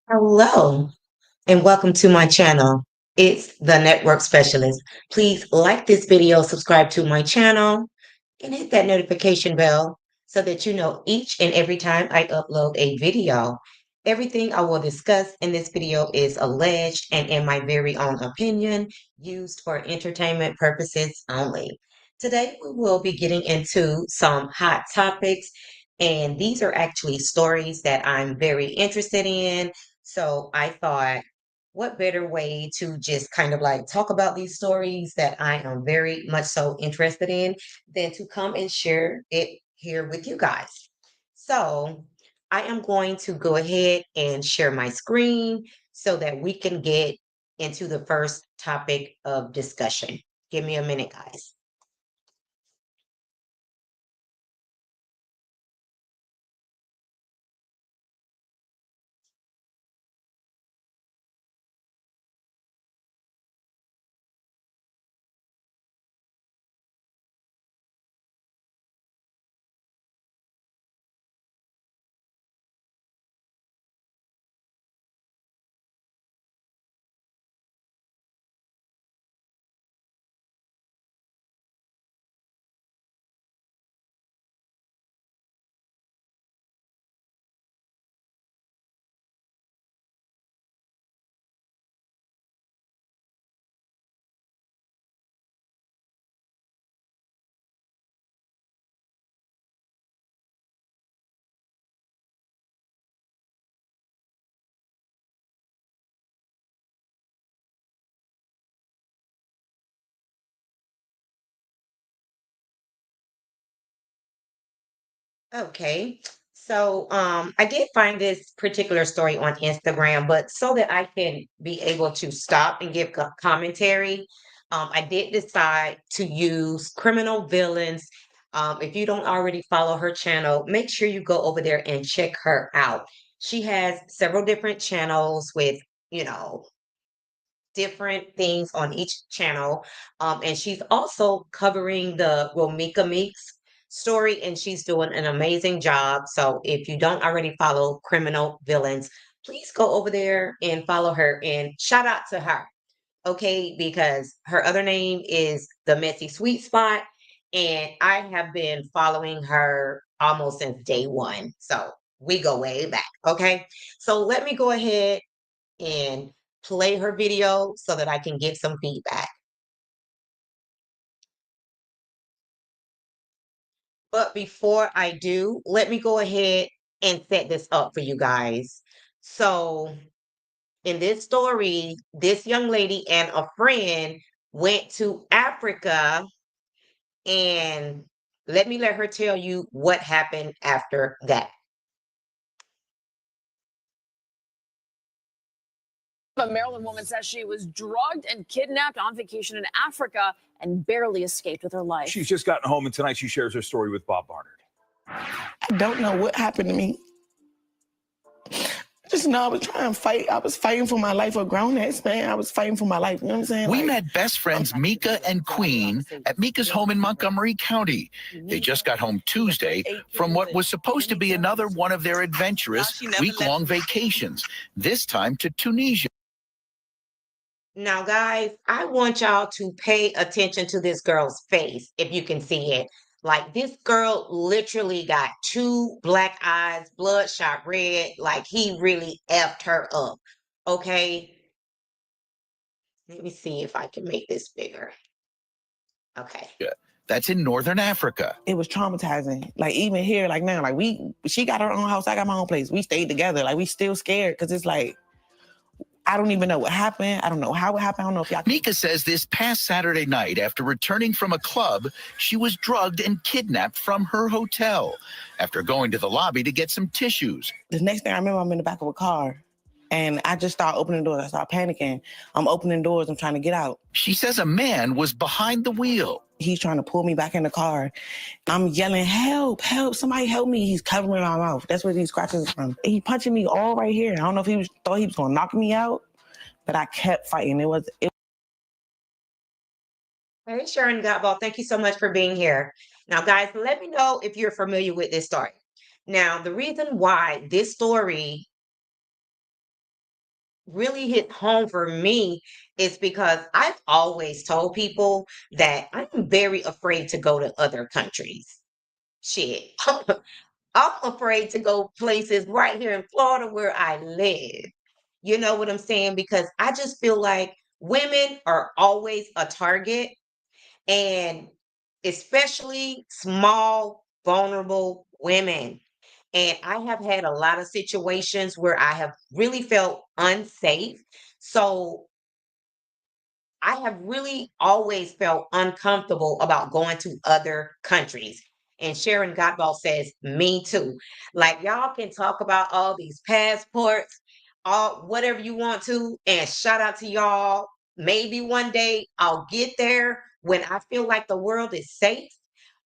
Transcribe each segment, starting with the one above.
Hello and welcome to my channel. It's the Network Specialist. Please like this video, subscribe to my channel, and hit that notification bell so that you know each and every time I upload a video. Everything I will discuss in this video is alleged and in my very own opinion, used for entertainment purposes only. Today we will be getting into some hot topics, and these are actually stories that I'm very interested in. So I thought, what better way to just kind of like talk about these stories that I am very much so interested in than to come and share it here with you guys. So I am going to go ahead and share my screen so that we can get into the first topic of discussion. Give me a minute, guys. Okay. So I did find this particular story on Instagram, but so that I can be able to stop and give commentary, I did decide to use Criminal Villains. If you don't already follow her channel, make sure you go over there and check her out. She has several different channels with, you know, different things on each channel. And she's also covering the Romika Meeks story, and she's doing an amazing job. So if you don't already follow Criminal Villains, please go over there and follow her and shout out to her. Okay, because her other name is the Messy Sweet Spot, and I have been following her almost since day one. So we go way back. Okay, so let me go ahead and play her video so that I can get some feedback. But before I do, let me go ahead and set this up for you guys. So, in this story, this young lady and a friend went to Africa, and let her tell you what happened after that. A Maryland woman says she was drugged and kidnapped on vacation in Africa and barely escaped with her life. She's just gotten home, and tonight she shares her story with Bob Barnard. I don't know what happened to me. I just know I was trying to fight. I was fighting for my life. A grown ass man. I was fighting for my life. You know what I'm saying? We met best friends Mika and Queen at Mika's home in Montgomery County. They just got home Tuesday from what was supposed to be another one of their adventurous week-long vacations, this time to Tunisia. Now, guys, I want y'all to pay attention to this girl's face if you can see it. Like, this girl literally got two black eyes, bloodshot red. Like, he really effed her up. Okay. Let me see if I can make this bigger. Okay. That's in Northern Africa. It was traumatizing. Like even here, like now, like she got her own house. I got my own place. We stayed together. Like we still scared because it's like, I don't even know what happened. I don't know how it happened. I don't know if y'all. Mika says this past Saturday night, after returning from a club, she was drugged and kidnapped from her hotel after going to the lobby to get some tissues. The next thing I remember, I'm in the back of a car. And I just start opening doors. I start panicking. I'm opening doors. I'm trying to get out. She says a man was behind the wheel. He's trying to pull me back in the car. I'm yelling, help, help, somebody help me. He's covering my mouth. That's where these scratches are from. He punching me all right here. I don't know if thought he was going to knock me out, but I kept fighting. Hey, Sharon Godball, thank you so much for being here. Now, guys, let me know if you're familiar with this story. Now, the reason why this story really hit home for me is because I've always told people that I'm very afraid to go to other countries. Shit. I'm afraid to go places right here in Florida where I live. You know what I'm saying? Because I just feel like women are always a target, and especially small, vulnerable women. And I have had a lot of situations where I have really felt unsafe. So I have really always felt uncomfortable about going to other countries. And Sharon Gottwald says, me too. Like, y'all can talk about all these passports, all whatever you want to. And shout out to y'all. Maybe one day I'll get there when I feel like the world is safe.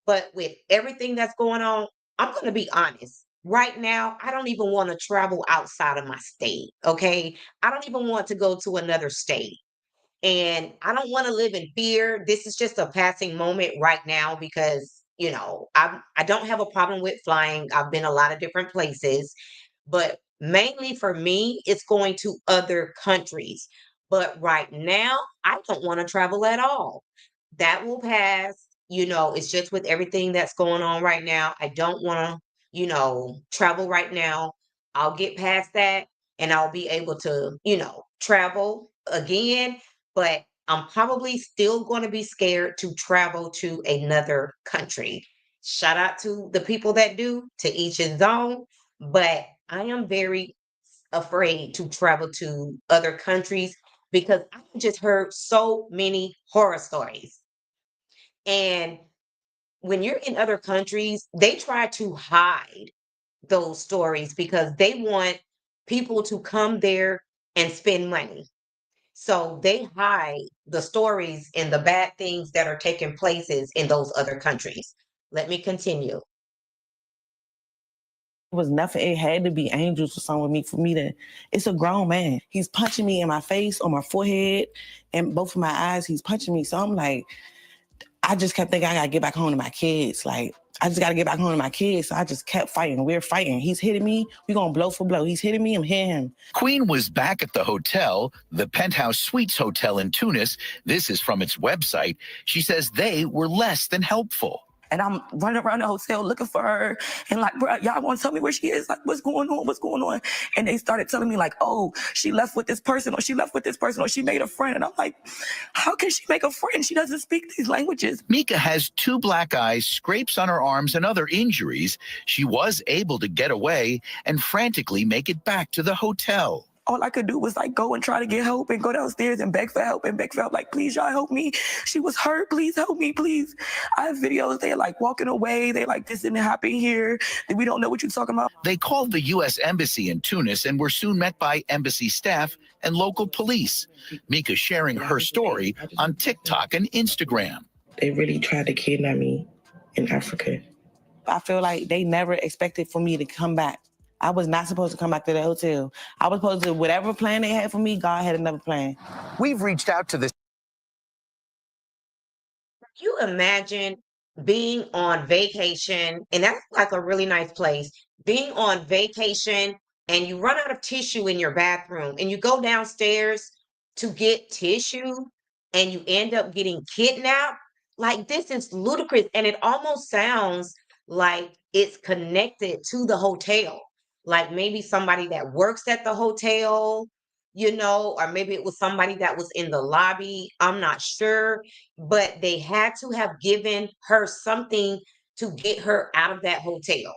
But with everything that's going on, I'm going to be honest. Right now, I don't even want to travel outside of my state. Okay. I don't even want to go to another state. And I don't want to live in fear. This is just a passing moment right now because, I don't have a problem with flying. I've been a lot of different places, but mainly for me, it's going to other countries. But right now, I don't want to travel at all. That will pass. It's just with everything that's going on right now. I don't want to, travel right now. I'll get past that and I'll be able to, travel again, but I'm probably still going to be scared to travel to another country. Shout out to the people that do, to each his own, but I am very afraid to travel to other countries because I just heard so many horror stories. And when you're in other countries, they try to hide those stories because they want people to come there and spend money. So they hide the stories and the bad things that are taking places in those other countries. Let me continue. It was nothing. It had to be angels or something with me for me to. It's a grown man. He's punching me in my face, on my forehead, and both of my eyes. He's punching me. So I'm like, I just kept thinking I gotta get back home to my kids. Like, I just gotta get back home to my kids. So I just kept fighting. We're fighting. He's hitting me. We're gonna blow for blow. He's hitting me. I'm hitting him. Queen was back at the hotel, the Penthouse Suites Hotel in Tunis. This is from its website. She says they were less than helpful. And I'm running around the hotel looking for her. And like, bro, y'all want to tell me where she is? Like, what's going on? What's going on? And they started telling me like, oh, she left with this person, or she left with this person, or she made a friend. And I'm like, how can she make a friend? She doesn't speak these languages. Mika has 2 black eyes, scrapes on her arms, and other injuries. She was able to get away and frantically make it back to the hotel. All I could do was like go and try to get help and go downstairs and beg for help and beg for help. Like, please, y'all help me. She was hurt. Please help me, please. I have videos. They're like walking away. They're like, this didn't happen here. We don't know what you're talking about. They called the U.S. Embassy in Tunis and were soon met by embassy staff and local police. Mika sharing her story on TikTok and Instagram. They really tried to kidnap me in Africa. I feel like they never expected for me to come back. I was not supposed to come back to the hotel. I was supposed to, whatever plan they had for me, God had another plan. We've reached out to the You imagine being on vacation, and that's like a really nice place, being on vacation and you run out of tissue in your bathroom and you go downstairs to get tissue and you end up getting kidnapped. Like, this is ludicrous. And it almost sounds like it's connected to the hotel. Like maybe somebody that works at the hotel, or maybe it was somebody that was in the lobby. I'm not sure, but they had to have given her something to get her out of that hotel.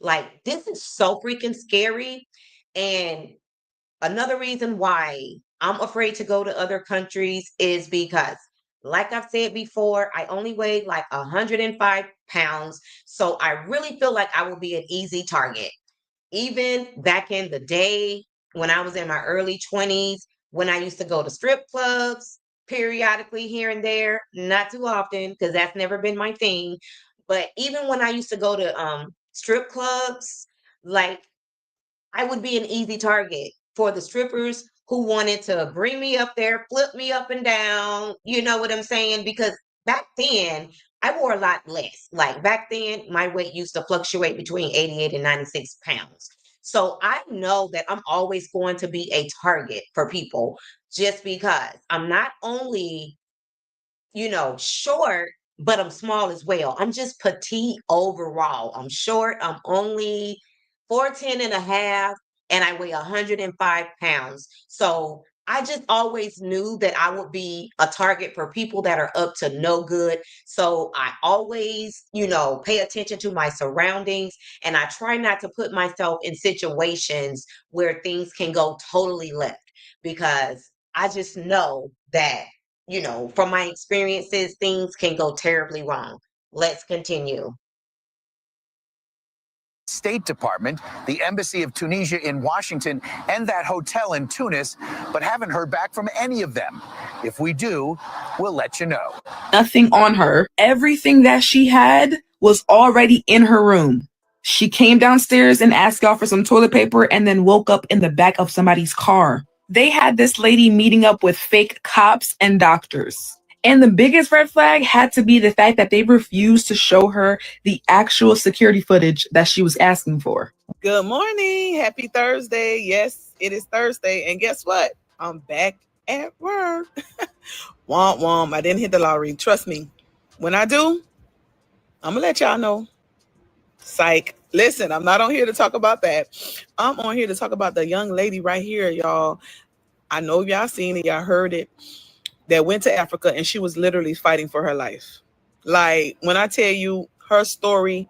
Like, this is so freaking scary. And another reason why I'm afraid to go to other countries is because, like I've said before, I only weigh like 105 pounds. So I really feel like I will be an easy target. Even back in the day when I was in my early 20s, when I used to go to strip clubs periodically here and there, not too often because that's never been my thing. But even when I used to go to strip clubs, like, I would be an easy target for the strippers who wanted to bring me up there, flip me up and down. You know what I'm saying? Because back then, I wore a lot less. Like back then, my weight used to fluctuate between 88 and 96 pounds. So I know that I'm always going to be a target for people just because I'm not only, short, but I'm small as well. I'm just petite overall. I'm short. I'm only 4'10" and a half, and I weigh 105 pounds. So I just always knew that I would be a target for people that are up to no good. So I always, pay attention to my surroundings, and I try not to put myself in situations where things can go totally left because I just know that from my experiences, things can go terribly wrong. Let's continue. State Department, the Embassy of Tunisia in Washington, and that hotel in Tunis, but haven't heard back from any of them. If we do, we'll let you know. Nothing on her. Everything that she had was already in her room. She came downstairs and asked y'all for some toilet paper and then woke up in the back of somebody's car. They had this lady meeting up with fake cops and doctors. And the biggest red flag had to be the fact that they refused to show her the actual security footage that she was asking for. Good morning. Happy Thursday. Yes, it is Thursday. And guess what? I'm back at work. Womp womp. I didn't hit the lottery. Trust me. When I do, I'm going to let y'all know. Psych. Listen, I'm not on here to talk about that. I'm on here to talk about the young lady right here, y'all. I know y'all seen it. Y'all heard it. That went to Africa and she was literally fighting for her life. Like, when I tell you her story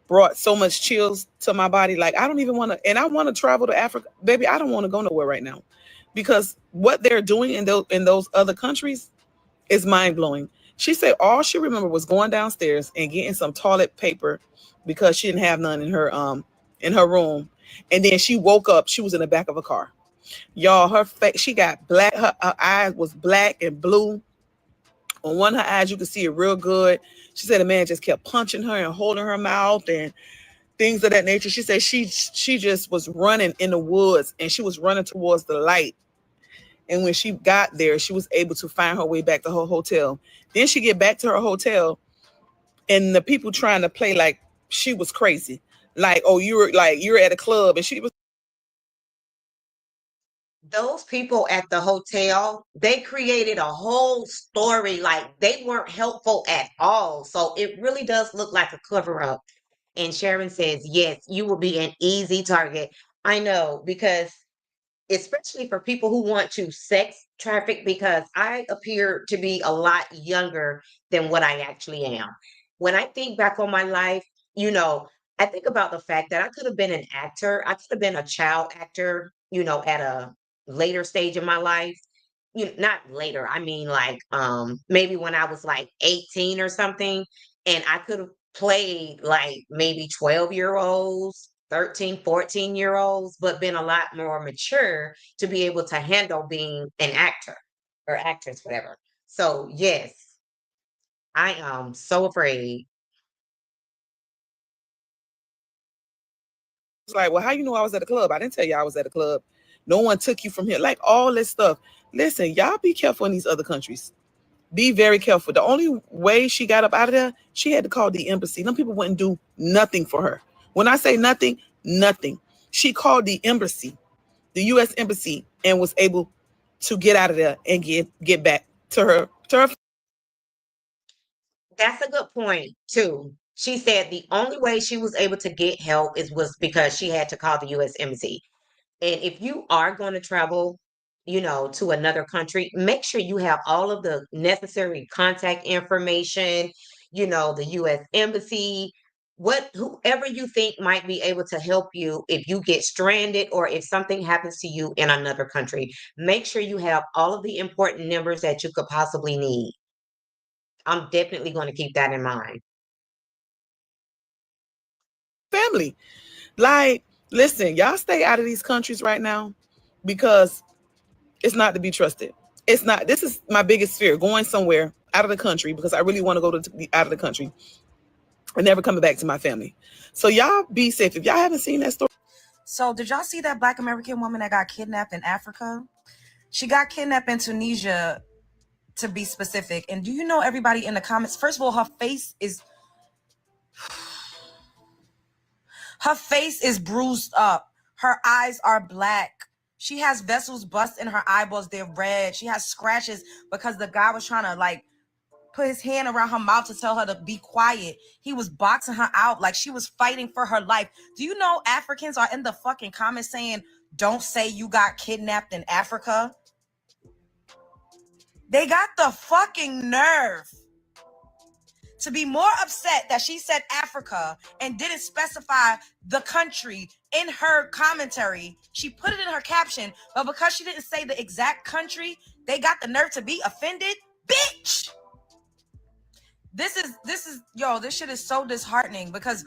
brought so much chills to my body, like, I don't even want to, and I want to travel to Africa. Baby, I don't want to go nowhere right now because what they're doing in those other countries is mind-blowing. She said all she remembered was going downstairs and getting some toilet paper because she didn't have none in her room. And then she woke up, she was in the back of a car. Y'all, her face, she got black, her eyes was black and blue. On one of her eyes, you could see it real good. She said the man just kept punching her and holding her mouth and things of that nature. She said she just was running in the woods and she was running towards the light. And when she got there, she was able to find her way back to her hotel. Then she get back to her hotel and the people trying to play like she was crazy. Like, oh, you're at a club, and she was. Those people at the hotel, they created a whole story like they weren't helpful at all. So it really does look like a cover up. And Sharon says, yes, you will be an easy target. I know, because especially for people who want to sex traffic, because I appear to be a lot younger than what I actually am. When I think back on my life, I think about the fact that I could have been an actor. I could have been a child actor, at a later stage in my life. Not later. I mean, like, maybe when I was like 18 or something, and I could have played like maybe 12-year-olds, 13, 14-year-olds, but been a lot more mature to be able to handle being an actor or actress, whatever. So yes, I am so afraid. It's like, well, how you know I was at a club? I didn't tell you I was at a club. No one took you from here. Like, all this stuff. Listen, y'all be careful in these other countries. Be very careful. The only way she got up out of there, she had to call the embassy. Them people wouldn't do nothing for her. When I say nothing, nothing. She called the embassy, the U.S. embassy, and was able to get out of there and get back to her. That's a good point too. She said the only way she was able to get help was because she had to call the U.S. embassy. And if you are going to travel, to another country, make sure you have all of the necessary contact information, the U.S. embassy, whoever you think might be able to help you if you get stranded or if something happens to you in another country. Make sure you have all of the important numbers that you could possibly need. I'm definitely going to keep that in mind. Family. Like, listen, y'all stay out of these countries right now because it's not to be trusted. It's not. This is my biggest fear, going somewhere out of the country, because I really want to go out of the country and never coming back to my family. So y'all be safe. If y'all haven't seen that story. So did y'all see that Black American woman that got kidnapped in Africa? She got kidnapped in Tunisia, to be specific. And do you know, everybody in the comments, first of all, her face Her face is bruised up. Her eyes are black. She has vessels bust in her eyeballs. They're red. She has scratches because the guy was trying to like put his hand around her mouth to tell her to be quiet. He was boxing her out like she was fighting for her life. Do you know Africans are in the fucking comments saying, don't say you got kidnapped in Africa? They got the fucking nerve to be more upset that she said Africa and didn't specify the country in her commentary. She put it in her caption, but because she didn't say the exact country, they got the nerve to be offended. Bitch! This shit is so disheartening because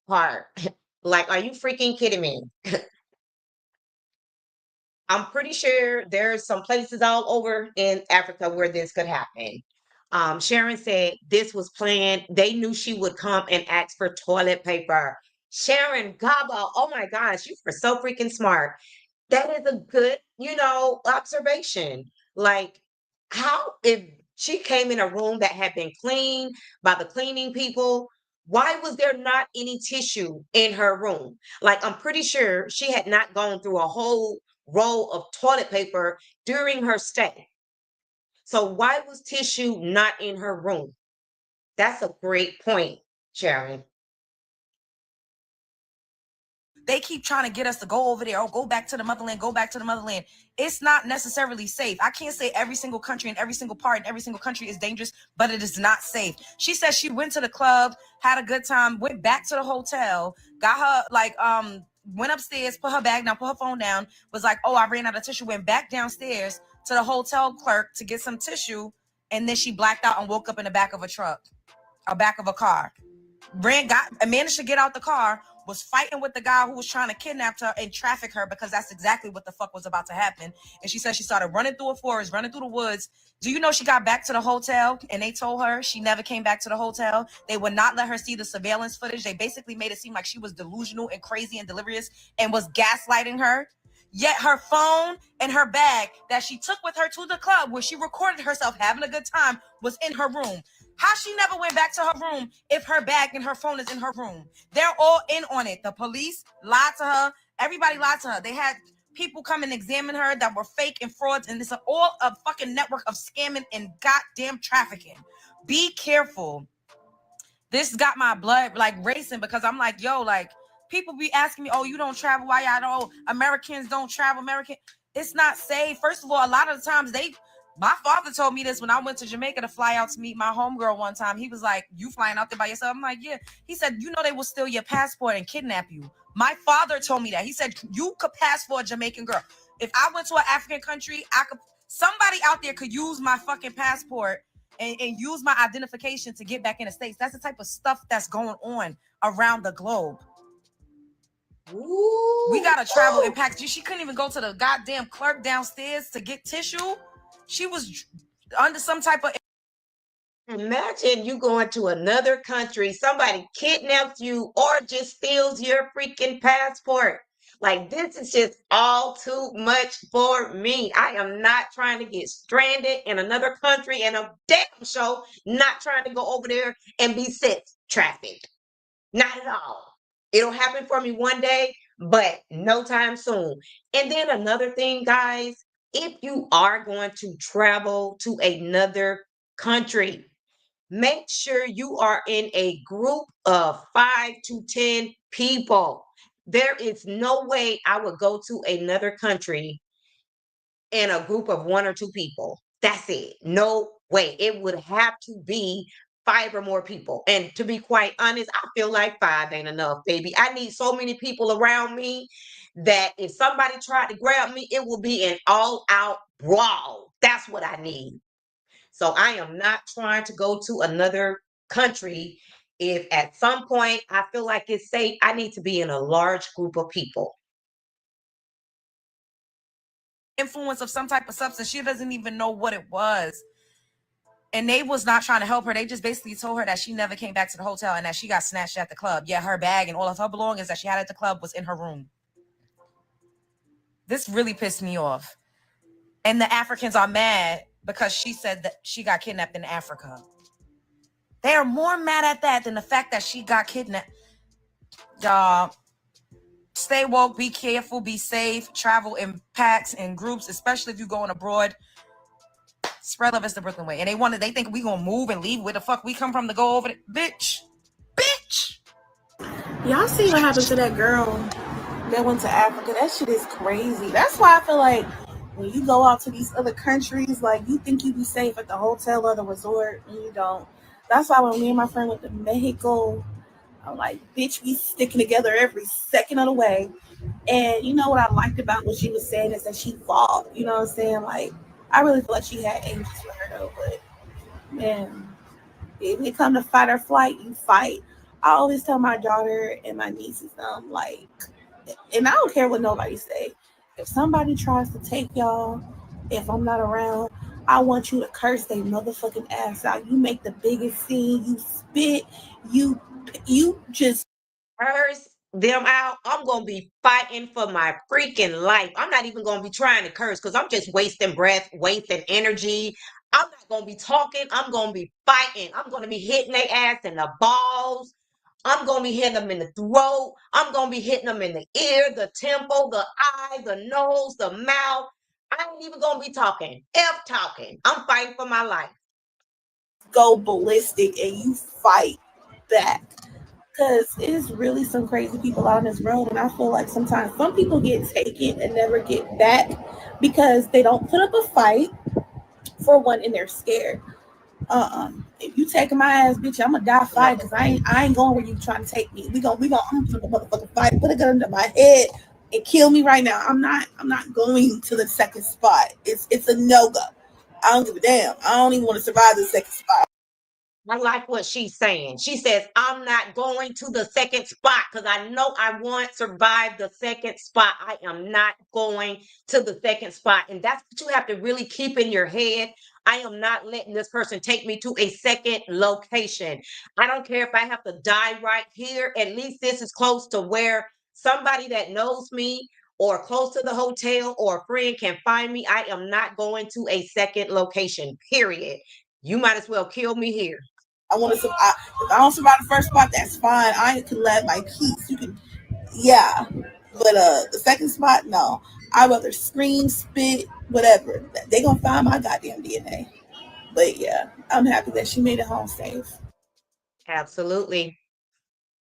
Part. Like, are you freaking kidding me? I'm pretty sure there's some places all over in Africa where this could happen. Sharon said this was planned. They knew she would come and ask for toilet paper. Sharon Gaba, oh my gosh, you are so freaking smart. That is a good, observation. Like, how if she came in a room that had been cleaned by the cleaning people, why was there not any tissue in her room? Like, I'm pretty sure she had not gone through a whole roll of toilet paper during her stay. So why was tissue not in her room? That's a great point, Sharon. they keep trying to get us to go over there. Oh, go back to the motherland, go back to the motherland. It's not necessarily safe. I can't say every single country and every single part in every single country is dangerous, but it is not safe. She says she went to the club, had a good time, went back to the hotel, got her, went upstairs, put her bag down, put her phone down, was like, oh, I ran out of tissue, went back downstairs to the hotel clerk to get some tissue, and then she blacked out and woke up in the back of a truck, or back of a car. Managed to get out the car, was fighting with the guy who was trying to kidnap her and traffic her, because that's exactly what the fuck was about to happen. And she said she started running through a forest, running through the woods. Do you know she got back to the hotel and they told her she never came back to the hotel? They would not let her see the surveillance footage. They basically made it seem like she was delusional and crazy and delirious and was gaslighting her. Yet her phone and her bag that she took with her to the club where she recorded herself having a good time was in her room. How she never went back to her room if her bag and her phone is in her room? They're all in on it. The police lied to her. Everybody lied to her. They had people come and examine her that were fake and frauds, and it's all a fucking network of scamming and goddamn trafficking. Be careful. This got my blood like racing, because I'm like, yo, like, people be asking me, oh, you don't travel. Why y'all don't? Americans don't travel. It's not safe. First of all, a lot of the times my father told me this when I went to Jamaica to fly out to meet my homegirl one time. He was like, you flying out there by yourself? I'm like, yeah. He said, you know, they will steal your passport and kidnap you. My father told me that. He said, you could pass for a Jamaican girl. If I went to an African country, somebody out there could use my fucking passport and use my identification to get back in the States. That's the type of stuff that's going on around the globe. Ooh. We got to travel in packs. She couldn't even go to the goddamn clerk downstairs to get tissue. She was under some type of... Imagine you going to another country, somebody kidnaps you or just steals your freaking passport. Like, this is just all too much for me. I am not trying to get stranded in another country, and a damn show not trying to go over there and be sex trafficked. Not at all. It'll happen for me one day, but no time soon. And then another thing, guys, if you are going to travel to another country, make sure you are in a group of 5 to 10 people. There is no way I would go to another country in a group of 1 or 2 people. That's it. No way. It would have to be 5 or more people. And to be quite honest, I feel like 5 ain't enough, baby. I need so many people around me that if somebody tried to grab me, it will be an all-out brawl. That's what I need. So I am not trying to go to another country. If at some point I feel like it's safe, I need to be in a large group of people. Influence of some type of substance. She doesn't even know what it was. And they was not trying to help her. They just basically told her that she never came back to the hotel and that she got snatched at the club. Yeah, her bag and all of her belongings that she had at the club was in her room. This really pissed me off. And the Africans are mad because she said that she got kidnapped in Africa. They are more mad at that than the fact that she got kidnapped. Y'all, stay woke, be careful, be safe, travel in packs and groups, especially if you're going abroad. Spread love is the Brooklyn way. And they think we gonna move and leave where the fuck we come from to go over there. Bitch. Y'all see what happened to that girl that went to Africa? That shit is crazy. That's why I feel like when you go out to these other countries, like, you think you be safe at the hotel or the resort, and you don't. That's why when me and my friend went to Mexico, I'm like, bitch, we sticking together every second of the way. And you know what I liked about what she was saying is that she fought. You know what I'm saying? Like, I really feel like she had angels for her though. But man, if it come to fight or flight, you fight. I always tell my daughter and my nieces, like, and I don't care what nobody say. If somebody tries to take y'all, if I'm not around, I want you to curse their motherfucking ass out. You make the biggest scene. You spit. You just Curse them out. I'm gonna be fighting for my freaking life. I'm not even gonna be trying to curse because I'm just wasting breath, wasting energy. I'm not gonna be talking. I'm gonna be fighting. I'm gonna be hitting their ass in the balls. I'm gonna be hitting them in the throat. I'm gonna be hitting them in the ear, the temple, the eye, the nose, the mouth. I ain't even gonna be talking. Talking. I'm fighting for my life. go ballistic and you fight back. Because it is really some crazy people out in this world. And I feel like sometimes some people get taken and never get back because they don't put up a fight, for one, and they're scared. If you taking my ass, bitch, I'm gonna die fighting because I ain't going where you trying to take me. I'm gonna put up a motherfucking fight, put a gun under my head and kill me right now. I'm not going to the second spot. It's a no-go. I don't give a damn. I don't even want to survive the second spot. I like what she's saying. She says, I'm not going to the second spot because I know I won't survive the second spot. I am not going to the second spot. And that's what you have to really keep in your head. I am not letting this person take me to a second location. I don't care if I have to die right here. At least this is close to where somebody that knows me or close to the hotel or a friend can find me. I am not going to a second location, period. You might as well kill me here. I want to survive. If I don't survive the first spot, that's fine. I can let my peace. You can, yeah. But the second spot, no. I'd rather scream, spit, whatever. They gonna find my goddamn DNA. But yeah, I'm happy that she made it home safe. Absolutely.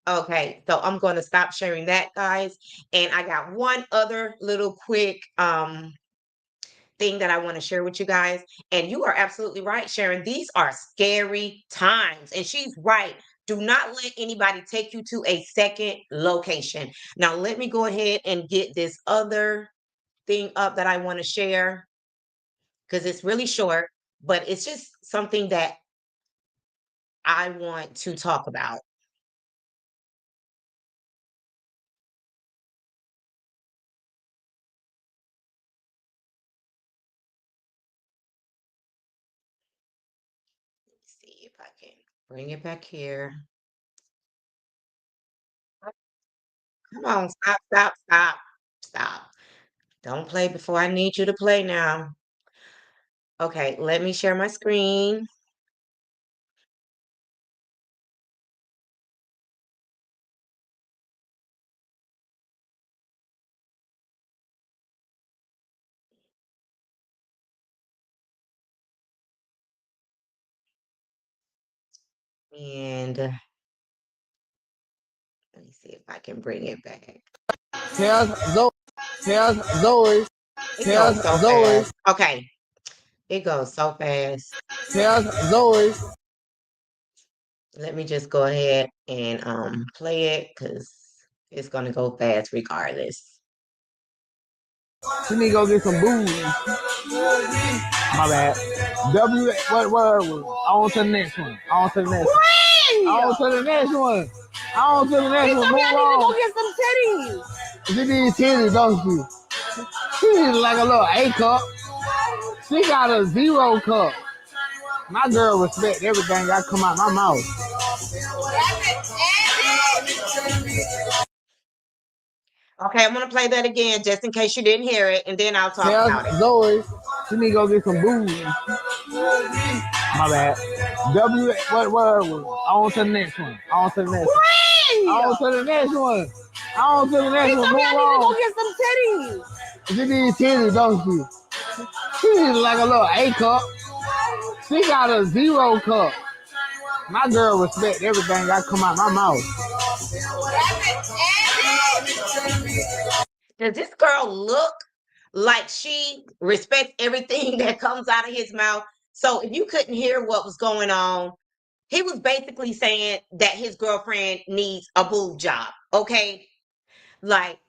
Okay, so I'm going to stop sharing that, guys. And I got one other little quick thing that I want to share with you guys. And you are absolutely right, Sharon. These are scary times. And she's right. Do not let anybody take you to a second location. Now, let me go ahead and get this other thing up that I want to share because it's really short, but it's just something that I want to talk about. Let's see if I can bring it back here. Come on, stop. Don't play before I need you to play now. Okay, let me share my screen. And let me see if I can bring it back. Tell Zoe. It goes so fast. Okay, it goes so fast. Tell Zoe. Let me just go ahead and play it because it's gonna go fast regardless. She need to go get some booze. My bad. What? On to the next one. On to the next one. Move on. Go get some titties. She needs titties, don't she? She needs like a little A cup. She got a 0 cup. My girl respect everything that come out my mouth. Okay, I'm gonna play that again just in case you didn't hear it, and then I'll talk about it. Zoe, she need to go get some booze. My bad. What? On to the next one. On to the next one. On to the next one. Move I need to on. go get some titties. She need titties, don't she? She needs like a little A cup. She got a 0 cup. My girl respect everything that come out my mouth. Does this girl look like she respects everything that comes out of his mouth? So if you couldn't hear what was going on, he was basically saying that his girlfriend needs a boob job. Okay. Like,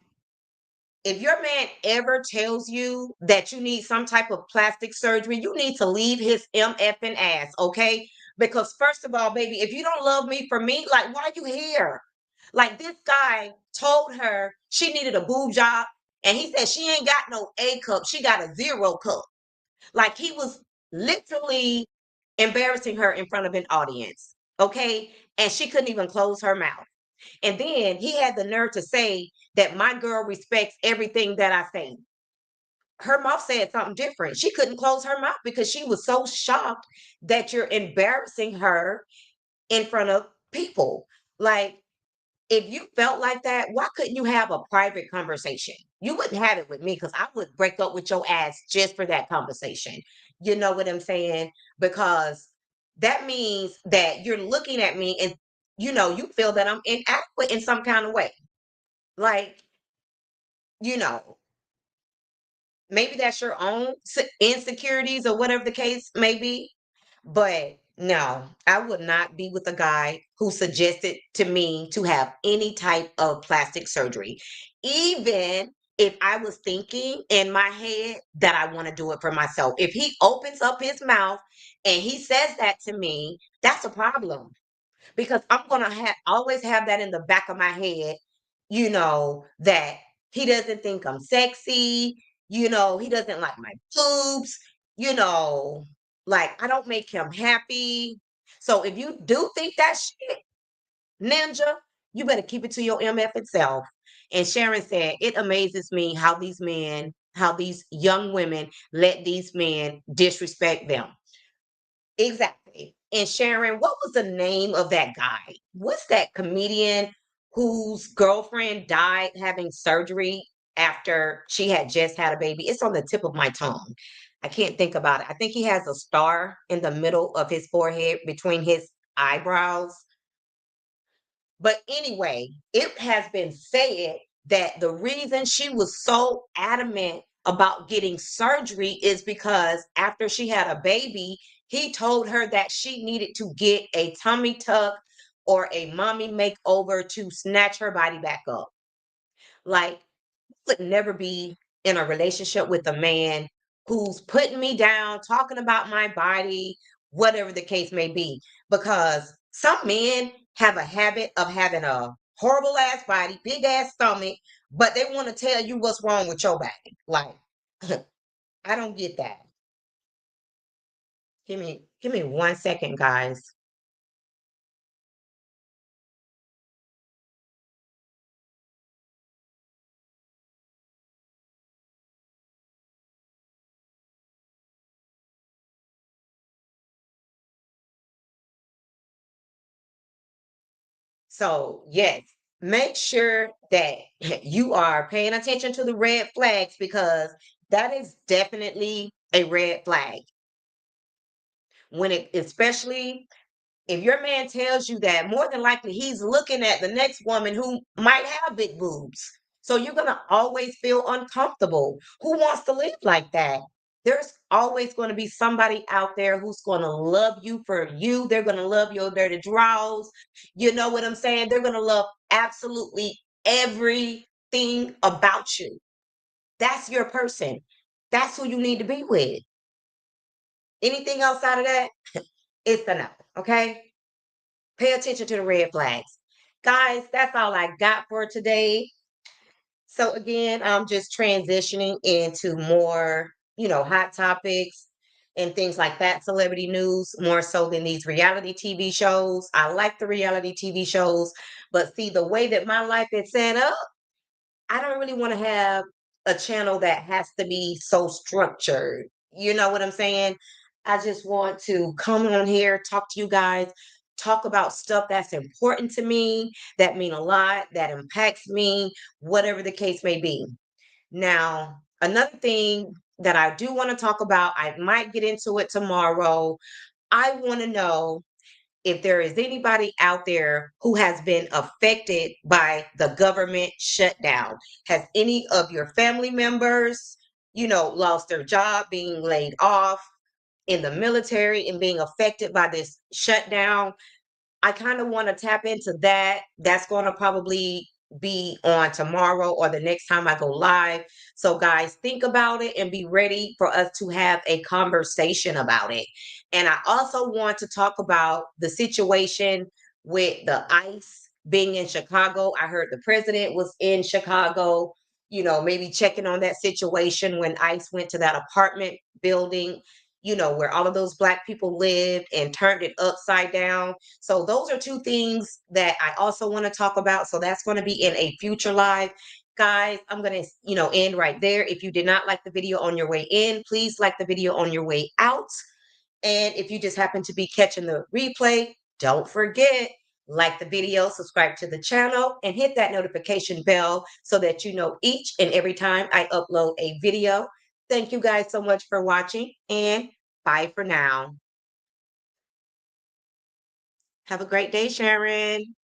if your man ever tells you that you need some type of plastic surgery, you need to leave his MFing ass, okay? Because first of all, baby, if you don't love me for me, like, why are you here? Like, this guy told her she needed a boob job, and he said she ain't got no A cup, she got a 0 cup. Like, he was literally embarrassing her in front of an audience, okay? And she couldn't even close her mouth. And then he had the nerve to say that my girl respects everything that I say. Her mouth said something different. She couldn't close her mouth because she was so shocked that you're embarrassing her in front of people. Like, if you felt like that, why couldn't you have a private conversation? You wouldn't have it with me because I would break up with your ass just for that conversation. You know what I'm saying? Because that means that you're looking at me and you feel that I'm inadequate in some kind of way. Like, you know, maybe that's your own insecurities or whatever the case may be. But no, I would not be with a guy who suggested to me to have any type of plastic surgery, even if I was thinking in my head that I want to do it for myself. If he opens up his mouth and he says that to me, that's a problem because I'm going to always have that in the back of my head, that he doesn't think I'm sexy, he doesn't like my boobs, like I don't make him happy. So if you do think that shit, Ninja, you better keep it to your MF itself. And Sharon said, it amazes me how these young women let these men disrespect them. Exactly. And Sharon, what was the name of that guy? What's that comedian whose girlfriend died having surgery after she had just had a baby? It's on the tip of my tongue. I can't think about it. I think he has a star in the middle of his forehead between his eyebrows. But anyway, it has been said that the reason she was so adamant about getting surgery is because after she had a baby, he told her that she needed to get a tummy tuck or a mommy makeover to snatch her body back up. Like, I would never be in a relationship with a man who's putting me down, talking about my body, whatever the case may be. Because some men have a habit of having a horrible ass body, big ass stomach, but they want to tell you what's wrong with your body. Like, I don't get that. Give me 1 second, guys. So, yes, make sure that you are paying attention to the red flags because that is definitely a red flag. Especially if your man tells you that, more than likely he's looking at the next woman who might have big boobs. So you're going to always feel uncomfortable. Who wants to live like that? There's always going to be somebody out there who's going to love you for you. They're going to love your dirty draws. You know what I'm saying? They're going to love absolutely everything about you. That's your person. That's who you need to be with. Anything outside of that, it's enough. Okay? Pay attention to the red flags. Guys, that's all I got for today. So again, I'm just transitioning into more, hot topics and things like that, celebrity news, more so than these reality TV shows. I like the reality TV shows, but see, the way that my life is set up, I don't really want to have a channel that has to be so structured. You know what I'm saying? I just want to come on here, talk to you guys, talk about stuff that's important to me, that mean a lot, that impacts me, whatever the case may be. Now, another thing that I do want to talk about, I might get into it tomorrow. I want to know if there is anybody out there who has been affected by the government shutdown. Has any of your family members, lost their job, being laid off in the military and being affected by this shutdown? I kind of want to tap into that. That's going to probably be on tomorrow or the next time I go live. So, guys, think about it and be ready for us to have a conversation about it. And I also want to talk about the situation with the ICE being in Chicago. I heard the president was in Chicago, maybe checking on that situation when ICE went to that apartment building, where all of those Black people lived and turned it upside down. So those are two things that I also want to talk about. So that's going to be in a future live. Guys, I'm going to, end right there. If you did not like the video on your way in, please like the video on your way out. And if you just happen to be catching the replay, don't forget, like the video, subscribe to the channel, and hit that notification bell so that you know each and every time I upload a video. Thank you guys so much for watching, and bye for now. Have a great day, Sharon.